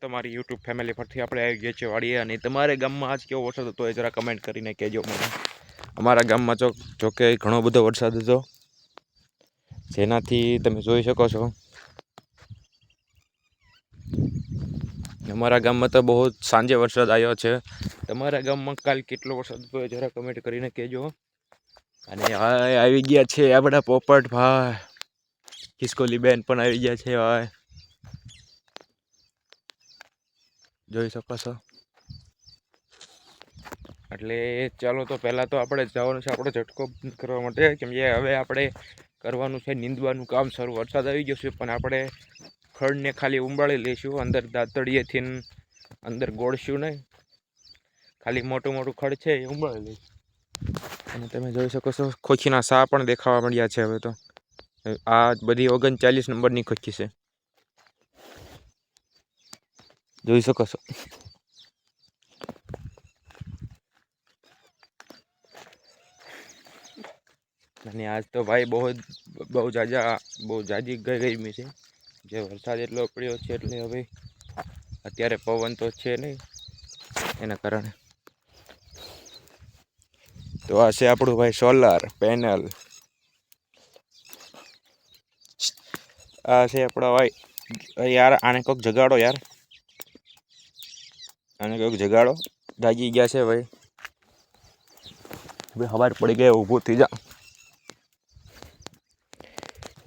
તમારી YouTube family પરથી આપણે આવી ગયા છીએ વાડીએ અને તમારા ગામમાં આજ કેવો વરસાદ હતો એ જરા કમેન્ટ કરીને કહેજો મને। અમારા ગામમાં જો કે ઘણો બધો વરસાદ હતો, જેનાથી તમે જોઈ શકો છો અમારા ગામમાં તો બહુ સાંજે વરસાદ આવ્યો છે। તમારા ગામમાં કાલ કેટલો વરસાદ હતો એ જરા કમેન્ટ કરીને કહેજો। અને આવી ગયા છે આપણા પોપટ ભાઈ, ખિસકોલી બેન પણ આવી ગયા છે ભાઈ, જોઈ શકો છો। એટલે ચાલો તો પહેલાં તો આપણે જવાનું છે આપણો ઝટકો બંધ કરવા માટે, કેમ કે હવે આપણે કરવાનું છે નીંદવાનું કામ શરૂ। વરસાદ આવી ગયો છે પણ આપણે ખડને ખાલી ઉંબાળી લઈશું, અંદર દાંતડીએથી અંદર ગોળશું નહીં, ખાલી મોટું મોટું ખડ છે એ ઉંબાળી લઈશું। અને તમે જોઈ શકો છો ખોખીના સા પણ દેખાવા મળ્યા છે। હવે તો આ બધી 39 નંબરની ખોખી છે, જોઈ શકો છો। અને આજ તો ભાઈ બહુ જાજી ગરમી છે, જે વરસાદ એટલો પડ્યો છે એટલે હવે અત્યારે પવન તો છે નહીં એના કારણે। તો આ છે આપણું ભાઈ સોલાર પેનલ, આ છે આપણો ભાઈ। યાર આને કોઈક જગાડો યાર, આને કોઈક જગાડો, જાગી ગયા છે ભાઈ, ખબર પડી ગઈ ઊભું થઈ જા।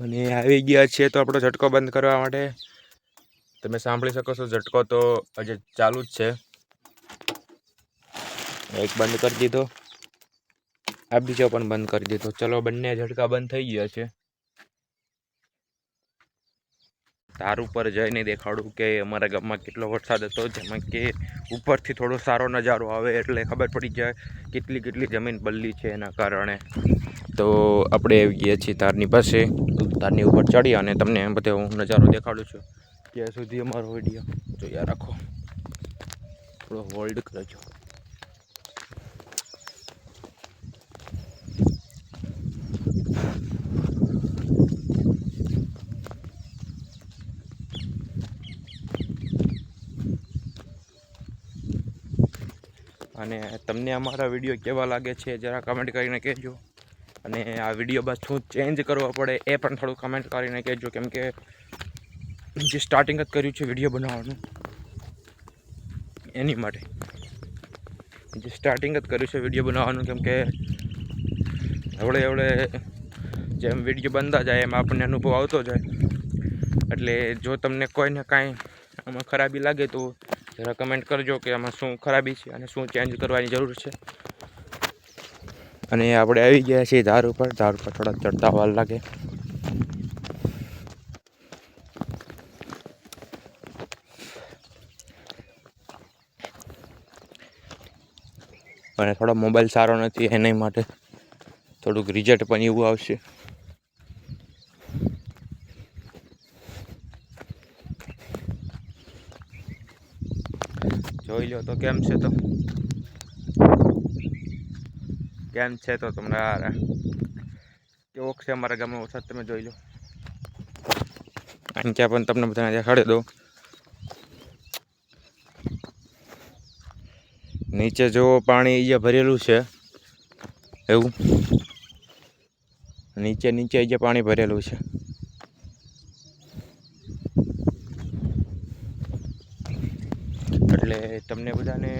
અને આવી ગયા છે તો આપણો ઝટકો બંધ કરવા માટે તમે સાંભળી શકો છો। ઝટકો તો હજી ચાલુ જ છે, એક બંધ કરી દીધો, આ બીજો પણ બંધ કરી દીધો। ચલો બંને ઝટકા બંધ થઈ ગયા છે। તાર ઉપર જઈને દેખાડું કે અમારા ગામમાં કેટલો વરસાદ હતો, જેમાં કે ઉપરથી થોડો સારો નજારો આવે એટલે ખબર પડી જાય કેટલી જમીન પલ્લી છે એના કારણે। તો આપણે આવી ગયા છીએ તારની પાસે, તારની ઉપર ચડી અને તમને બધે હું નજારો દેખાડું છું। ત્યાં સુધી અમારો વિડીયો જોયા રાખો, થોડો હોલ્ડ કરજો। અને તમને અમારા વિડીયો કેવા લાગે છે જરા કમેન્ટ કરીને કહેજો। અને આ વિડીયો બાદ શું ચેન્જ કરવો પડે એ પણ થોડું કમેન્ટ કરીને કહેજો, કેમ કે જે સ્ટાર્ટિંગ જ કર્યું છે વિડીયો બનાવવાનું એની માટે, જે સ્ટાર્ટિંગ જ કર્યું છે વિડીયો બનાવવાનું, કેમ કે એવડે જેમ વિડીયો બનતા જાય એમ આપણને અનુભવ આવતો જાય। એટલે જો તમને કોઈને કાંઈ આમાં ખરાબી લાગે તો જરા કમેન્ટ કરજો કે આમાં શું ખરાબી છે અને શું ચેન્જ કરવાની જરૂર છે। અને આપણે આવી ગયા છીએ ધાર ઉપર થોડા ચડતા વાર લાગે। અને થોડો મોબાઈલ સારો નથી એના માટે થોડુંક રિઝલ્ટ પણ એવું આવશે। જોઈ લો તો કેમ છે તો તમને કેવો છે અમારા ગામનો વરસાદ તમે જોઈ લો। અને ત્યાં પણ તમને બધાને દેખાડી દો, નીચે જો પાણી અહીંયા ભરેલું છે એવું, નીચે અહીંયા પાણી ભરેલું છે। એટલે તમને બધાને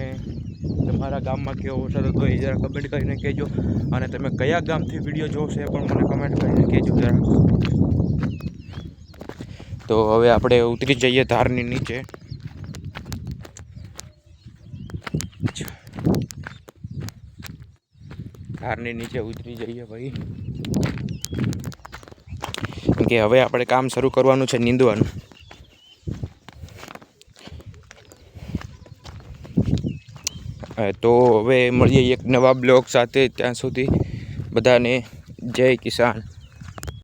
તમારા ગામમાં કેવો વરસાદ હતો એ જરા કમેન્ટ કરીને કહેજો। અને તમે કયા ગામથી વિડીયો જોશો એ પણ મને કમેન્ટ કરીને કહેજો જરા। તો હવે આપણે ઉતરી જઈએ ધારની નીચે। ધારની નીચે ઉતરી જઈએ ભાઈ, કે હવે આપણે કામ શરૂ કરવાનું છે નીંદવાનું। તો હવે મળીએ એક નવા બ્લોગ સાથે, ત્યાં સુધી બધાને જય કિસાન।